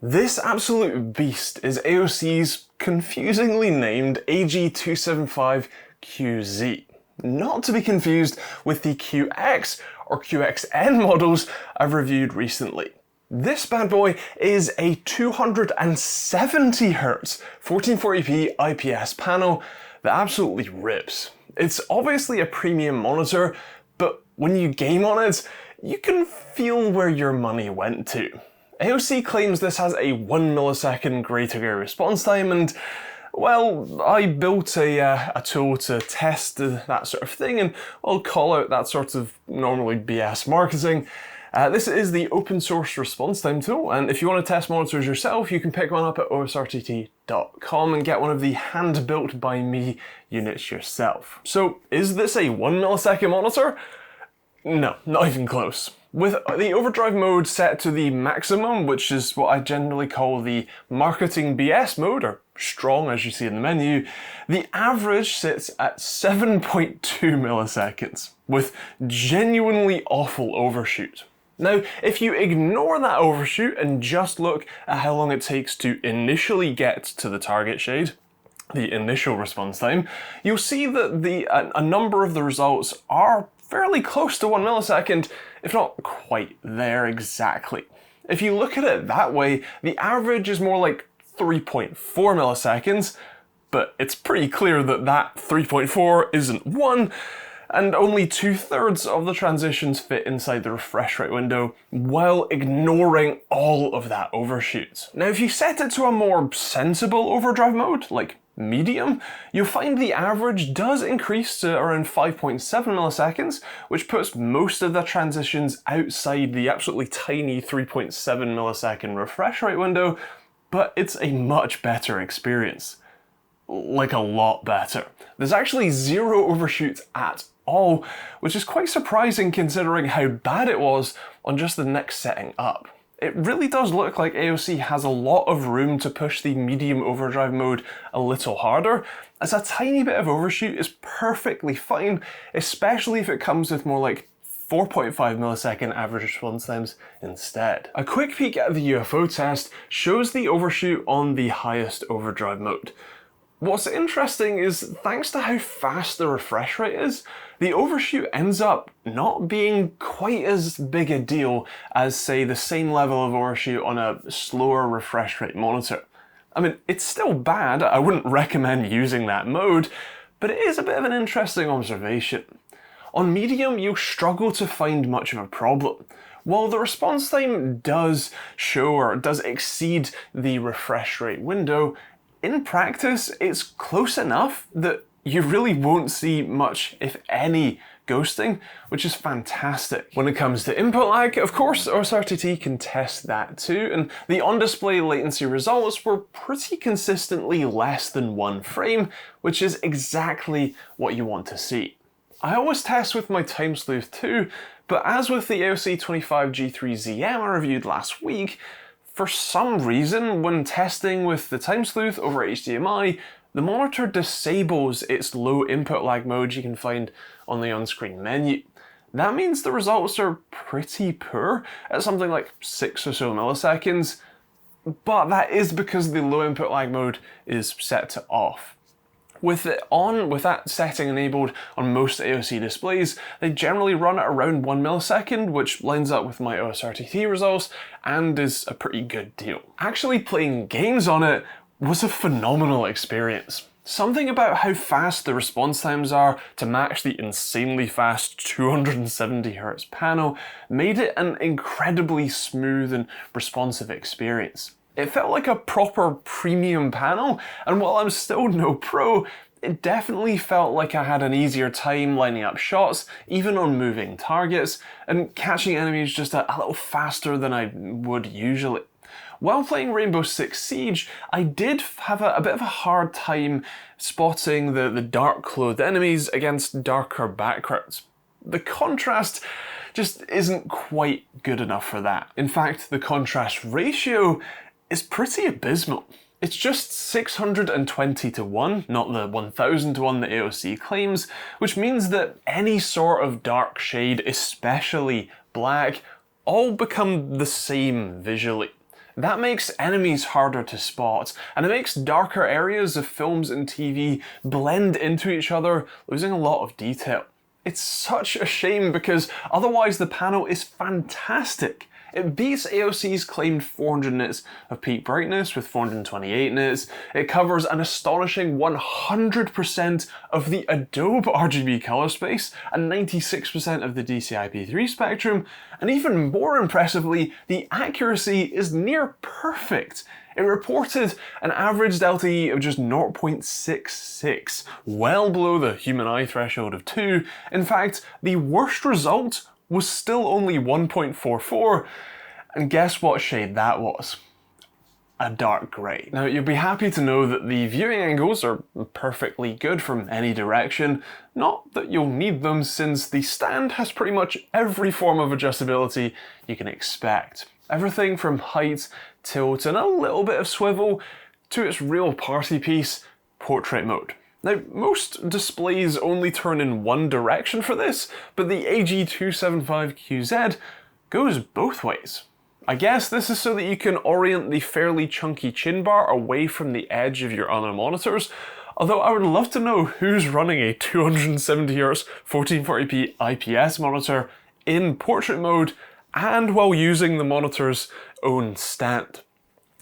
This absolute beast is AOC's confusingly named AG275QZ. Not to be confused with the QX or QXN models I've reviewed recently. This bad boy is a 270Hz 1440p IPS panel that absolutely rips. It's obviously a premium monitor, but when you game on it, you can feel where your money went to. AOC claims this has a 1 millisecond greater response time, and well, I built a tool to test that sort of thing, and I'll call out that sort of normally BS marketing. This is the open source response time tool, and if you want to test monitors yourself, you can pick one up at osrtt.com and get one of the hand-built by me units yourself. So, is this a 1 millisecond monitor? No, not even close. With the overdrive mode set to the maximum, which is what I generally call the marketing BS mode, or strong as you see in the menu, the average sits at 7.2 milliseconds, with genuinely awful overshoot. Now, if you ignore that overshoot and just look at how long it takes to initially get to the target shade, the initial response time, you'll see that a number of the results are fairly close to 1 millisecond, if not quite there exactly. If you look at it that way, the average is more like 3.4 milliseconds, but it's pretty clear that that 3.4 isn't 1, and only 2/3 of the transitions fit inside the refresh rate window, while ignoring all of that overshoot. Now, if you set it to a more sensible overdrive mode, like medium, you'll find the average does increase to around 5.7 milliseconds, which puts most of the transitions outside the absolutely tiny 3.7 millisecond refresh rate window, but it's a much better experience. Like a lot better. There's actually zero overshoots at all, which is quite surprising considering how bad it was on just the next setting up. It really does look like AOC has a lot of room to push the medium overdrive mode a little harder, as a tiny bit of overshoot is perfectly fine, especially if it comes with more like 4.5 millisecond average response times instead. A quick peek at the UFO test shows the overshoot on the highest overdrive mode. What's interesting is, thanks to how fast the refresh rate is, the overshoot ends up not being quite as big a deal as, say, the same level of overshoot on a slower refresh rate monitor. I mean, it's still bad, I wouldn't recommend using that mode, but it is a bit of an interesting observation. On medium, you'll struggle to find much of a problem. While the response time does show or does exceed the refresh rate window, in practice, it's close enough that you really won't see much, if any, ghosting, which is fantastic. When it comes to input lag, of course, OSRTT can test that too, and the on-display latency results were pretty consistently less than 1 frame, which is exactly what you want to see. I always test with my time sleuth too, but as with the AOC 25G3ZM I reviewed last week, for some reason, when testing with the time sleuth over HDMI, the monitor disables its low input lag mode you can find on the on-screen menu. That means the results are pretty poor at something like 6 or so milliseconds, but that is because the low input lag mode is set to off. With that setting enabled on most AOC displays, they generally run at around 1 millisecond, which lines up with my OSRTT results and is a pretty good deal. Actually playing games on it was a phenomenal experience. Something about how fast the response times are to match the insanely fast 270Hz panel made it an incredibly smooth and responsive experience. It felt like a proper premium panel, and while I'm still no pro, it definitely felt like I had an easier time lining up shots, even on moving targets, and catching enemies just a little faster than I would usually. While playing Rainbow Six Siege, I did have a bit of a hard time spotting the dark-clothed enemies against darker backgrounds. The contrast just isn't quite good enough for that. In fact, the contrast ratio is pretty abysmal. It's just 620 to 1, not the 1000 to 1 that AOC claims, which means that any sort of dark shade, especially black, all become the same visually. That makes enemies harder to spot, and it makes darker areas of films and TV blend into each other, losing a lot of detail. It's such a shame because otherwise the panel is fantastic. It beats AOC's claimed 400 nits of peak brightness with 428 nits. It covers an astonishing 100% of the Adobe RGB color space and 96% of the DCI-P3 spectrum, and even more impressively, the accuracy is near perfect. It reported an average delta E of just 0.66, well below the human eye threshold of 2. In fact, the worst result was still only 1.44, and guess what shade that was? A dark grey. Now, you'll be happy to know that the viewing angles are perfectly good from any direction, not that you'll need them since the stand has pretty much every form of adjustability you can expect. Everything from height, tilt, and a little bit of swivel to its real party piece, portrait mode. Now, most displays only turn in one direction for this, but the AG275QZ goes both ways. I guess this is so that you can orient the fairly chunky chin bar away from the edge of your other monitors, although I would love to know who's running a 270Hz 1440p IPS monitor in portrait mode and while using the monitor's own stand.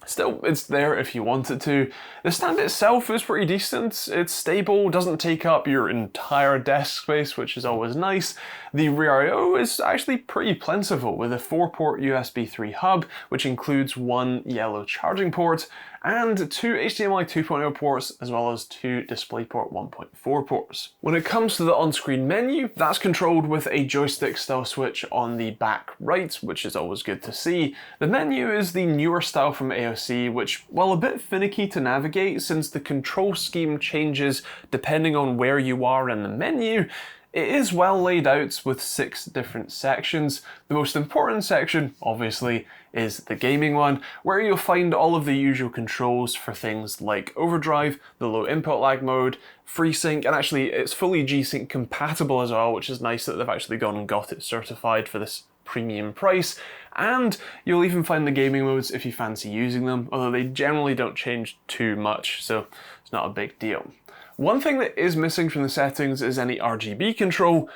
Still, it's there if you want it to. The stand itself is pretty decent. It's stable, doesn't take up your entire desk space, which is always nice. The rear I/O is actually pretty plentiful with a 4-port USB 3 hub, which includes one yellow charging port, and 2 HDMI 2.0 ports, as well as 2 DisplayPort 1.4 ports. When it comes to the on-screen menu, that's controlled with a joystick-style switch on the back right, which is always good to see. The menu is the newer style from AOC, which, while a bit finicky to navigate since the control scheme changes depending on where you are in the menu, it is well laid out with 6 different sections. The most important section, obviously, is the gaming one, where you'll find all of the usual controls for things like Overdrive, the low input lag mode, FreeSync, and actually it's fully G-Sync compatible as well, which is nice that they've actually gone and got it certified for this premium price. And you'll even find the gaming modes if you fancy using them, although they generally don't change too much, so it's not a big deal. One thing that is missing from the settings is any RGB control,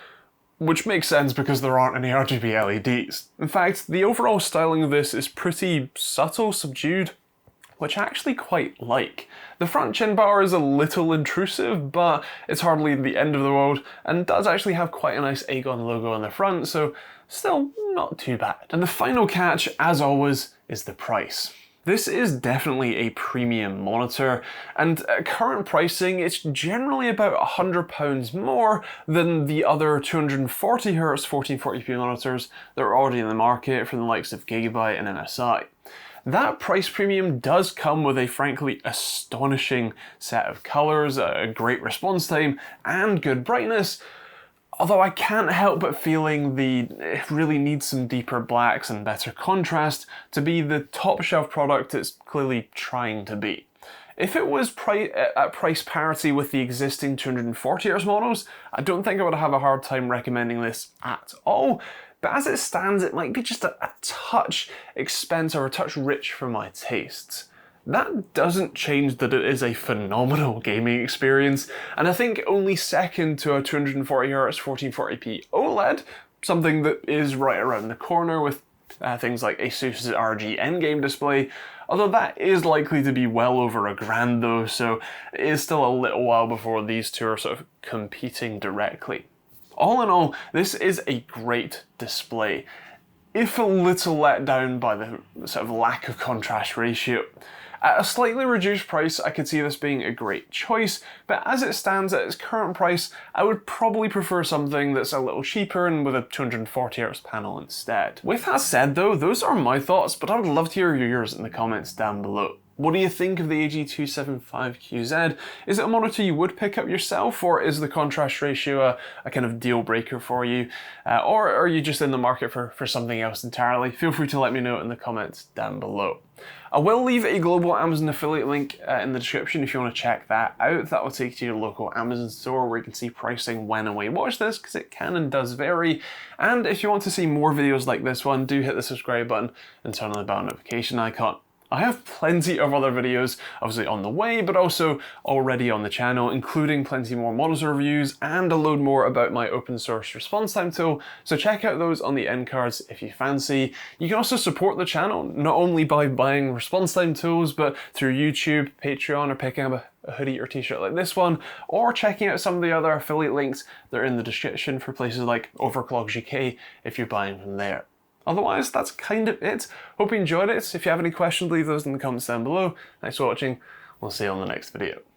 which makes sense because there aren't any RGB LEDs. In fact, the overall styling of this is pretty subtle, subdued, which I actually quite like. The front chin bar is a little intrusive, but it's hardly the end of the world, and does actually have quite a nice Aegon logo on the front, so still not too bad. And the final catch, as always, is the price. This is definitely a premium monitor, and at current pricing it's generally about £100 more than the other 240Hz 1440p monitors that are already in the market from the likes of Gigabyte and MSI. That price premium does come with a frankly astonishing set of colours, a great response time, and good brightness, although I can't help but feeling it really needs some deeper blacks and better contrast to be the top shelf product it's clearly trying to be. If it was at price parity with the existing 240Hz models, I don't think I would have a hard time recommending this at all, but as it stands it might be just a touch expensive or a touch rich for my tastes. That doesn't change that it is a phenomenal gaming experience, and I think only second to a 240Hz 1440p OLED, something that is right around the corner with things like ASUS's RG Endgame display, although that is likely to be well over £1,000 though, so it is still a little while before these two are sort of competing directly. All in all, this is a great display, if a little let down by the sort of lack of contrast ratio. At a slightly reduced price, I could see this being a great choice, but as it stands at its current price, I would probably prefer something that's a little cheaper and with a 240Hz panel instead. With that said though, those are my thoughts, but I would love to hear yours in the comments down below. What do you think of the AG275QZ? Is it a monitor you would pick up yourself, or is the contrast ratio a kind of deal breaker for you? Or are you just in the market for something else entirely? Feel free to let me know in the comments down below. I will leave a global Amazon affiliate link in the description if you want to check that out. That will take you to your local Amazon store where you can see pricing when and where you watch this, because it can and does vary. And if you want to see more videos like this one, do hit the subscribe button and turn on the bell notification icon. I have plenty of other videos, obviously on the way, but also already on the channel, including plenty more monitor reviews and a load more about my open source response time tool, so check out those on the end cards if you fancy. You can also support the channel, not only by buying response time tools, but through YouTube, Patreon, or picking up a hoodie or t-shirt like this one, or checking out some of the other affiliate links that are in the description for places like Overclock UK if you're buying from there. Otherwise, that's kind of it. Hope you enjoyed it. If you have any questions, leave those in the comments down below. Thanks for watching. We'll see you on the next video.